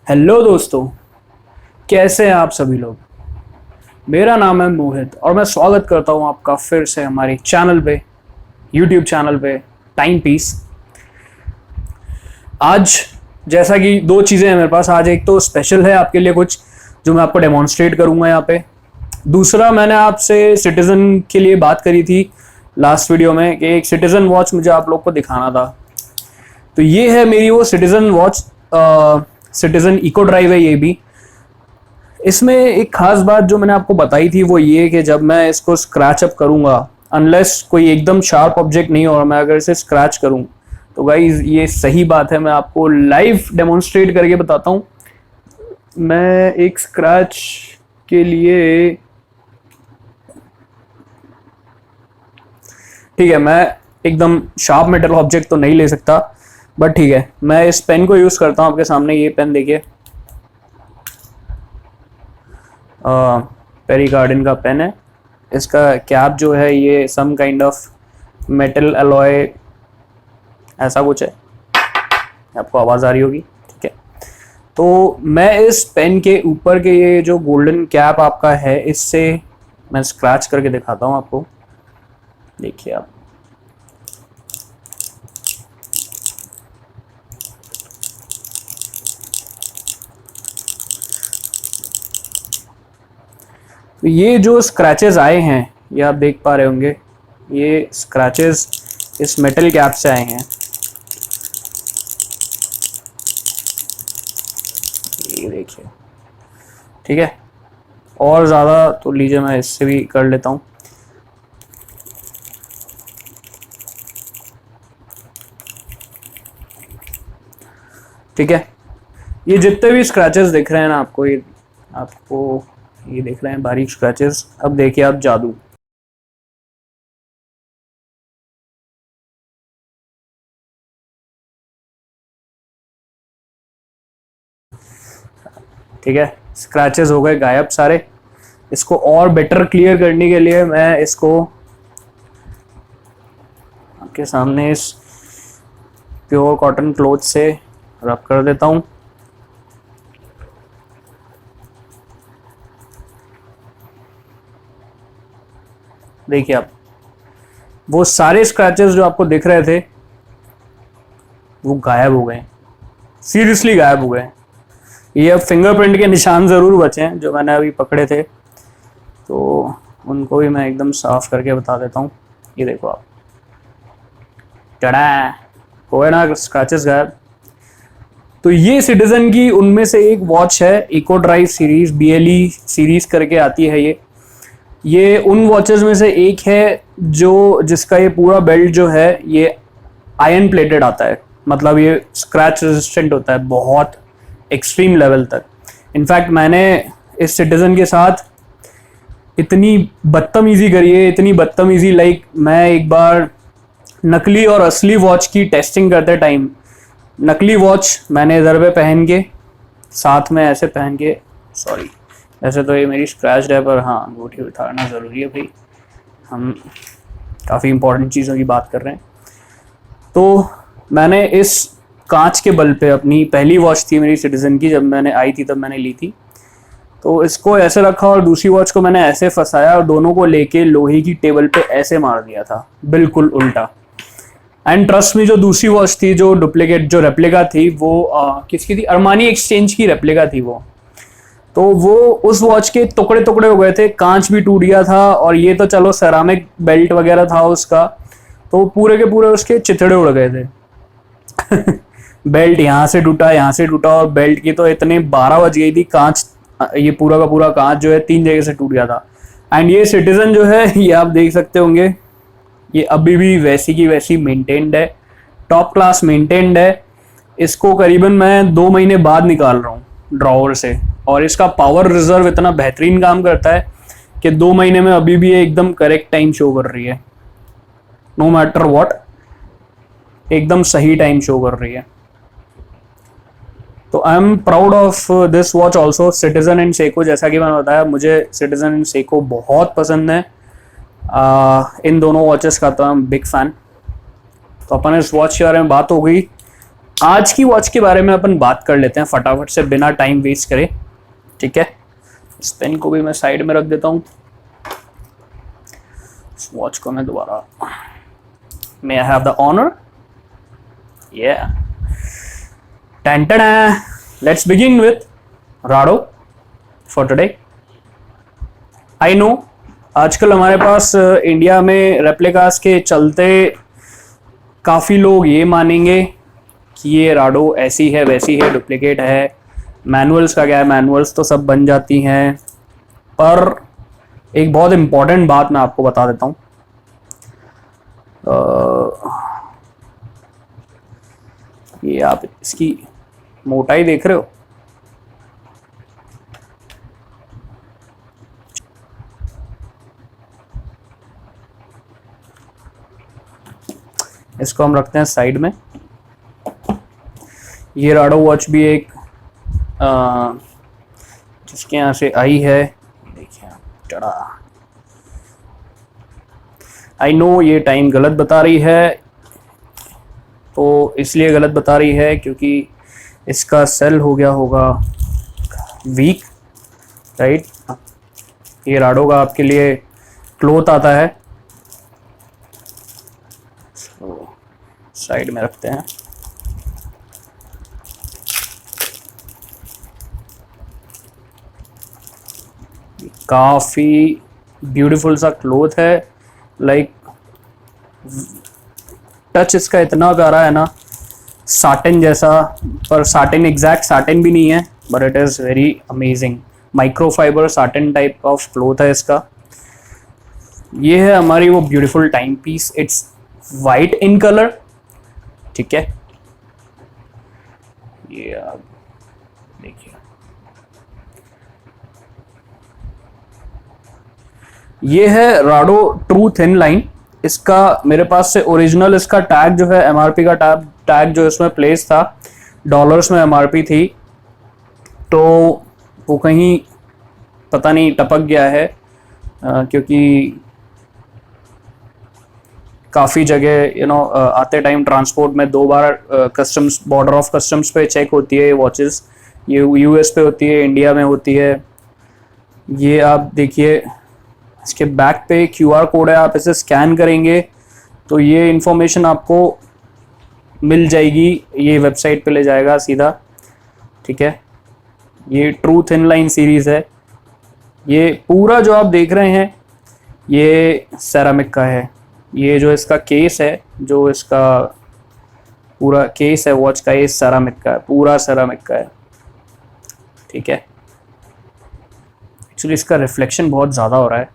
Hello दोस्तों, कैसे हैं आप सभी लोग। मेरा नाम है मोहित और मैं स्वागत करता हूं आपका फिर से हमारे चैनल पे, यूट्यूब चैनल पे टाइम पीस। आज जैसा कि दो चीज़ें हैं मेरे पास। आज एक तो स्पेशल है आपके लिए कुछ जो मैं आपको डेमोन्स्ट्रेट करूंगा यहाँ पे। दूसरा, मैंने आपसे सिटीजन के लिए बात करी थी लास्ट वीडियो में कि एक सिटीजन वॉच मुझे आप लोग को दिखाना था। तो ये है मेरी वो Citizen watch, Citizen Eco Drive है ये भी। इसमें एक खास बात जो मैंने आपको बताई थी वो ये कि जब मैं इसको स्क्रैच अप करूंगा, अनलेस कोई एकदम शार्प ऑब्जेक्ट नहीं हो और मैं अगर इसे स्क्रैच करूं तो गाइस ये सही बात है, मैं आपको लाइव डेमोन्स्ट्रेट करके बताता हूं। मैं एक स्क्रैच के लिए, ठीक है, मैं एकदम शार्प मेटल ऑब्जेक्ट तो नहीं ले सकता, बट ठीक है, मैं इस पेन को यूज करता हूं। आपके सामने ये पेन देखिए, पेरिकार्डिन का पेन है। इसका कैप जो है ये some kind of metal alloy ऐसा कुछ है, आपको आवाज़ आ रही होगी, ठीक है। तो मैं इस पेन के ऊपर के ये जो गोल्डन कैप आपका है, इससे मैं स्क्रैच करके दिखाता हूँ आपको। देखिए आप, तो ये जो स्क्रैचेस आए हैं ये आप देख पा रहे होंगे, ये स्क्रैचेस इस मेटल कैप से आए हैं। ये देखिए, ठीक है। और ज़्यादा तो लीजिए, मैं इससे भी कर लेता हूँ। ठीक है, ये जितने भी स्क्रैचेस दिख रहे हैं ना आपको, ये देख रहे हैं बारीक स्क्रैचेस। अब देखिए आप जादू, ठीक है, स्क्रैचेस हो गए गायब सारे। इसको और बेटर क्लियर करने के लिए मैं इसको आपके सामने इस प्योर कॉटन क्लॉथ से रब कर देता हूँ। देखिए आप, वो सारे स्क्रैचेस जो आपको दिख रहे थे वो गायब हो गए, सीरियसली गायब हो गए। ये अब फिंगरप्रिंट के निशान ज़रूर बचे हैं जो मैंने अभी पकड़े थे, तो उनको भी मैं एकदम साफ करके बता देता हूँ। ये देखो आप, टड़ा हो गए ना स्क्रैचेस गायब। तो ये सिटीजन की उनमें से एक वॉच है, Eco Drive series, BLE series करके आती है ये उन वॉचेस में से एक है जो जिसका ये पूरा बेल्ट जो है ये आयरन प्लेटेड आता है। मतलब ये स्क्रैच रेजिस्टेंट होता है बहुत एक्सट्रीम लेवल तक। इनफैक्ट मैंने इस सिटीजन के साथ इतनी बदतमीजी करी है, इतनी बदतमीजी, लाइक मैं एक बार नकली और असली वॉच की टेस्टिंग करते टाइम, नकली वॉच मैंने इधर पे पहन के, साथ में ऐसे पहन के, सॉरी ऐसे तो ये मेरी स्क्रैच है, पर हाँ अंगूठी उतारना ज़रूरी है भाई, हम काफ़ी इंपॉर्टेंट चीज़ों की बात कर रहे हैं। तो मैंने इस कांच के बल पे, अपनी पहली वॉच थी मेरी सिटीजन की, जब मैंने आई थी तब मैंने ली थी, तो इसको ऐसे रखा और दूसरी वॉच को मैंने ऐसे फंसाया और दोनों को लेके लोहे की टेबल पे ऐसे मार दिया था, बिल्कुल उल्टा। एंड ट्रस्ट में, जो दूसरी वॉच थी, जो डुप्लीकेट, जो रेप्लिका थी, वो किसकी थी, अरमानी एक्सचेंज की रेप्लिका थी वो। तो वो उस वॉच के टुकड़े टुकड़े हो गए थे, कांच भी टूट गया था, और ये तो चलो सेरामिक बेल्ट वगैरह था उसका, तो पूरे के पूरे उसके चिथड़े उड़ गए थे। बेल्ट यहाँ से टूटा, यहाँ से टूटा, और बेल्ट की तो इतने 12 बज गई थी। कांच, ये पूरा का पूरा कांच जो है 3 जगह से टूट गया था। एंड ये सिटीजन जो है ये आप देख सकते होंगे, ये अभी भी वैसी की वैसी मेंटेन्ड है, टॉप क्लास मेंटेन्ड है। इसको करीबन मैं 2 महीने बाद निकाल रहा हूँ ड्रॉवर से, और इसका पावर रिजर्व इतना बेहतरीन काम करता है कि 2 महीने में अभी भी ये एकदम करेक्ट टाइम शो कर रही है, नो मैटर व्हाट, एकदम सही टाइम शो कर रही है। तो I am proud of this watch also, citizen and Seiko. जैसा कि मैंने बताया, मुझे सिटीजन एंड सेको बहुत पसंद है। इन दोनों वॉचेस का तो आई एम बिग फैन। तो अपन इस वॉच के बारे में बात हो गई। आज की वॉच के बारे में अपन बात कर लेते हैं फटाफट से, बिना टाइम वेस्ट करे। ठीक है, इस पेन को भी मैं साइड में रख देता हूँ। इस वॉच को मैं दोबारा, may I have the honour, let's begin with Rado for today. I know आजकल हमारे पास इंडिया में रेप्लिकास के चलते काफ़ी लोग ये मानेंगे कि ये राडो ऐसी है वैसी है, डुप्लीकेट है। मैनुअल्स का क्या है, मैनुअल्स तो सब बन जाती हैं। पर एक बहुत इम्पॉर्टेंट बात मैं आपको बता देता हूँ। ये आप इसकी मोटाई देख रहे हो, इसको हम रखते हैं साइड में। ये राडो वॉच भी एक जिसके यहाँ से आई है, देखिए टड़ा। आई नो ये टाइम गलत बता रही है, तो इसलिए गलत बता रही है क्योंकि इसका सेल हो गया होगा वीक, राइट। ये राडो का आपके लिए क्लोथ आता है, साइड में रखते हैं। काफी ब्यूटीफुल सा क्लोथ है, लाइक टच इसका इतना प्यारा है ना, साटिन जैसा। पर साटिन एग्जैक्ट साटिन भी नहीं है, but it is very amazing. Microfiber satin type of cloth है इसका। ये है हमारी वो beautiful time piece, it's white in colour. ठीक है, ये आप देखिए, ये है राडो ट्रू थिन लाइन। इसका मेरे पास से ओरिजिनल इसका टैग जो है, एमआरपी का टैग जो इसमें प्लेस था, डॉलर्स में एमआरपी थी, तो वो कहीं पता नहीं टपक गया है, क्योंकि काफ़ी जगह आते टाइम ट्रांसपोर्ट में 2 बार कस्टम्स, बॉर्डर ऑफ कस्टम्स पे चेक होती है वॉचेस। ये यूएस पे होती है, इंडिया में होती है। ये आप देखिए, इसके बैक पे क्यूआर कोड है, आप इसे स्कैन करेंगे तो ये इंफॉर्मेशन आपको मिल जाएगी, ये वेबसाइट पे ले जाएगा सीधा। ठीक है, ये ट्रू थिन लाइन सीरीज़ है। ये पूरा जो आप देख रहे हैं ये सेरामिक का है। ये जो इसका केस है, जो इसका पूरा केस है वॉच का, ये सेरामिक का है, पूरा सेरामिक का है। ठीक है, एक्चुअली इसका रिफ्लेक्शन बहुत ज़्यादा हो रहा है,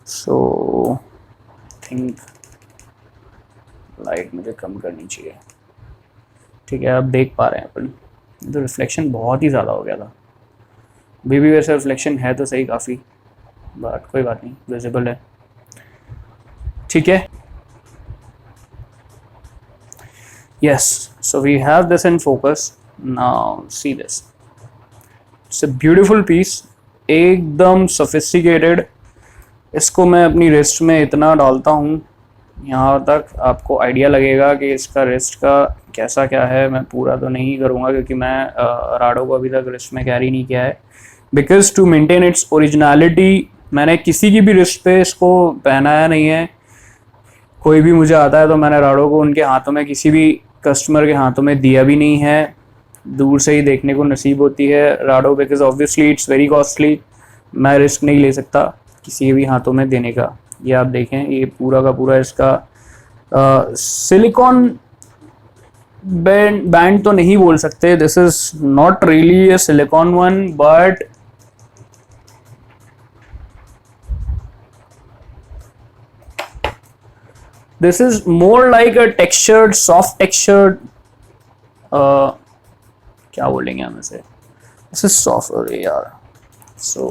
सो थिंक लाइट मुझे कम करनी चाहिए। ठीक है, आप देख पा रहे हैं अपन, तो रिफ्लेक्शन बहुत ही ज़्यादा हो गया था। अभी भी वैसे रिफ्लेक्शन है तो सही काफ़ी, बट कोई बात नहीं, विजिबल है। ठीक है, yes, so we have this in focus now, see this, it's a beautiful piece, एकदम sophisticated। इसको मैं अपनी रिस्ट में इतना डालता हूँ, यहाँ तक आपको आइडिया लगेगा कि इसका रिस्ट का कैसा क्या है। मैं पूरा तो नहीं करूँगा क्योंकि मैं राडो को अभी तक रिस्ट में कैरी नहीं किया है, because to maintain its originality मैंने किसी की भी रिस्ट पे इसको पहनाया नहीं है। कोई भी मुझे आता है तो मैंने राडो को उनके हाथों में, किसी भी कस्टमर के हाथों में दिया भी नहीं है। दूर से ही देखने को नसीब होती है Rado, because obviously it's very costly. मैं रिस्क नहीं ले सकता किसी भी हाथों में देने का। ये आप देखें, ये पूरा का पूरा इसका सिलिकॉन बैंड तो नहीं बोल सकते, this is not really a silicon one, but this is more like a textured, soft textured, क्या बोलेंगे हम इसे, this is soft, अरे यार, so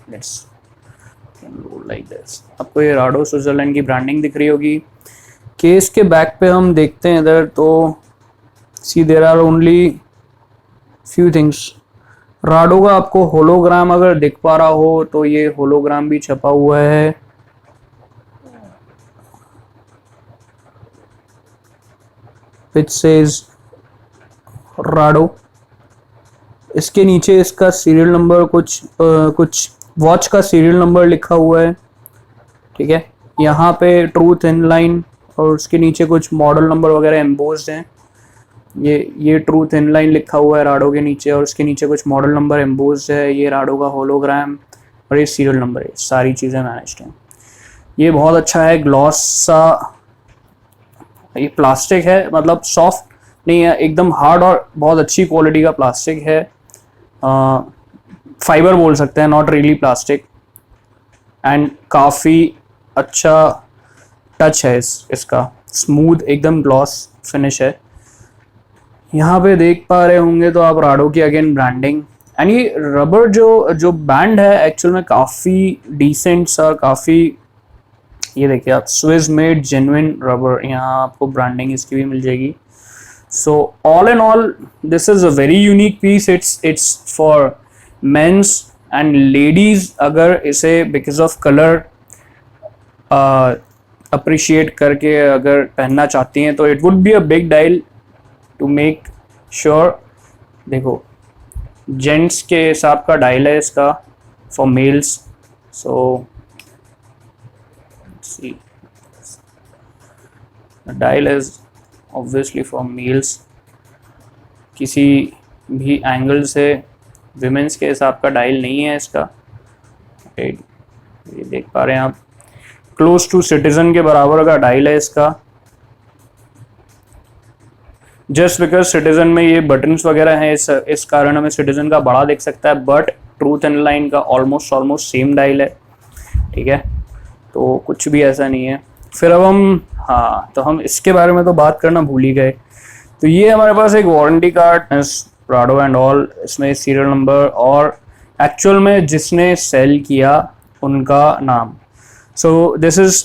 let's roll like this। आपको ये राडो स्विट्जरलैंड की ब्रांडिंग दिख रही होगी। केस के बैक पे हम देखते हैं इधर, तो see there are only few things. Rado का आपको होलोग्राम अगर दिख पा रहा हो तो ये होलोग्राम भी छपा हुआ है। which says Rado. इसके नीचे इसका सीरियल नंबर कुछ वॉच का सीरियल नंबर लिखा हुआ है, ठीक है। यहाँ पे ट्रू थिन लाइन और उसके नीचे कुछ मॉडल नंबर वगैरह एम्बोस्ड हैं। ये ट्रू थिन लाइन लिखा हुआ है राडो के नीचे, और उसके नीचे कुछ मॉडल नंबर एम्बोस्ड है। ये राडो का होलोग्राम और ये सीरियल नंबर है, सारी चीज़ें मैनेज्ड हैं। ये बहुत अच्छा है, ग्लॉस सा। ये प्लास्टिक है, मतलब सॉफ्ट नहीं है, एकदम हार्ड और बहुत अच्छी क्वालिटी का प्लास्टिक है। फाइबर बोल सकते हैं, नॉट रियली प्लास्टिक। एंड काफ़ी अच्छा टच है इसका, स्मूथ एकदम ग्लॉस फिनिश है। यहाँ पे देख पा रहे होंगे तो आप राडो की अगेन ब्रांडिंग। एंड ये रबर जो बैंड है एक्चुअल में काफ़ी डिसेंट सा, काफ़ी, ये देखिए आप, स्विस मेड जेन्युइन रबर, यहाँ आपको ब्रांडिंग इसकी भी मिल जाएगी। So all in all this is a very unique piece. It's for mens and ladies. अगर इसे बिकॉज ऑफ कलर अप्रिशिएट करके अगर पहनना चाहती हैं तो it would be a big dial to make sure. देखो जेंट्स के हिसाब का डायल है इसका for males. So see dial is obviously for males. किसी भी एंगल से विमेंस के हिसाब का डायल नहीं है इसका। ये देख पा रहे हैं आप, क्लोज टू सिटीजन के बराबर का डायल है इसका। जस्ट बिकॉज सिटीजन में ये बटन्स वगैरह हैं, इस कारण हमें सिटीजन का बड़ा दिख सकता है, बट ट्रूथ एंड लाइन का ऑलमोस्ट सेम डायल है, ठीक है। तो कुछ भी ऐसा नहीं है। फिर अब हम इसके बारे में तो बात करना भूल ही गए। तो ये हमारे पास एक warranty card, Rado and all, इसमें सीरियल नंबर और एक्चुअल में जिसने सेल किया उनका नाम। So this is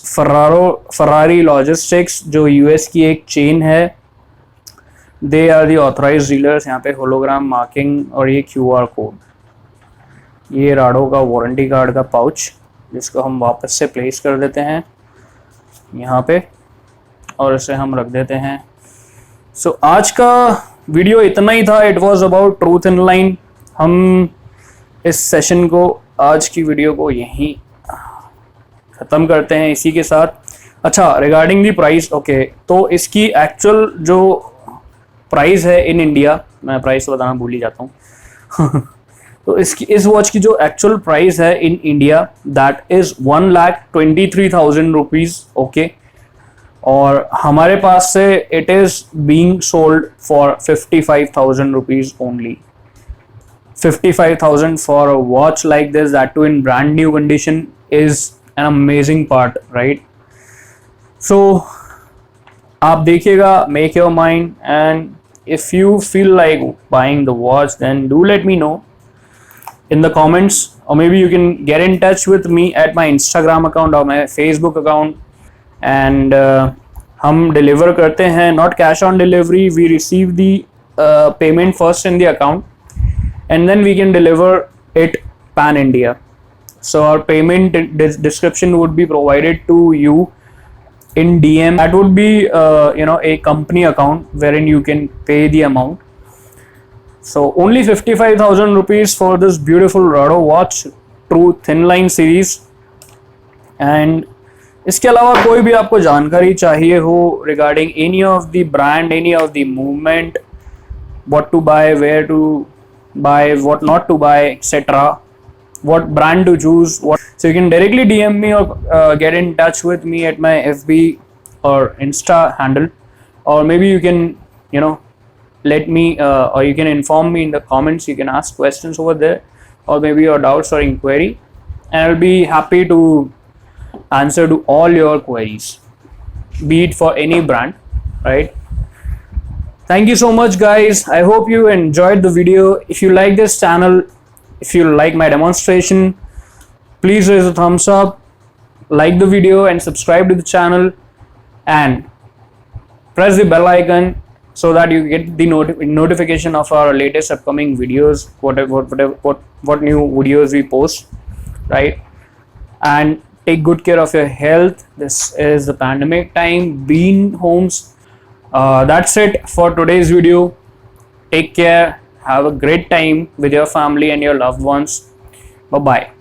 Ferrari logistics, जो यूएस की एक चेन है। They are the authorise dealers. यहाँ पे होलोग्राम मार्किंग और ये QR कोड। ये राडो का वारंटी कार्ड का पाउच, जिसको हम वापस से प्लेस कर देते हैं यहाँ पे और इसे हम रख देते हैं। सो आज का वीडियो इतना ही था। It was about truth in line. हम इस सेशन को, आज की वीडियो को यहीं ख़त्म करते हैं इसी के साथ। अच्छा, रिगार्डिंग दी प्राइस, ओके, तो इसकी एक्चुअल जो प्राइस है इन इंडिया, मैं प्राइस बताना भूल ही जाता हूँ तो इस वॉच की जो एक्चुअल प्राइस है in India, that is 1,23,000 rupees, okay. और हमारे पास से it is being sold for 55,000 rupees only. 55,000 for a watch like this, that too in brand new condition, is an amazing part, right. सो आप देखिएगा, make your mind, and if you feel like buying the watch, then do let me know in the comments, or maybe you can get in touch with me at my Instagram account or my Facebook account, and हम deliver करते हैं, not cash on delivery. We receive the payment first in the account, and then we can deliver it pan India. So our payment description would be provided to you in DM. That would be a company account wherein you can pay the amount. So only 55,000 rupees for this beautiful Rado watch, true thin line series. And इसके अलावा कोई भी आपको जानकारी चाहिए हो regarding any of the brand, any of the movement, what to buy, where to buy, what not to buy, etc., what brand to choose, so you can directly DM me or get in touch with me at my FB or Insta handle, or maybe you can let me or you can inform me in the comments. You can ask questions over there, or maybe your doubts or inquiry, and I'll be happy to answer to all your queries, be it for any brand, right? Thank you so much, guys. I hope you enjoyed the video. If you like this channel, if you like my demonstration, please raise a thumbs up, like the video, and subscribe to the channel, and press the bell icon so that you get the notification of our latest upcoming videos, what new videos we post, right? And take good care of your health. This is the pandemic time. Be in homes, That's it for today's video. Take care. Have a great time with your family and your loved ones. Bye bye.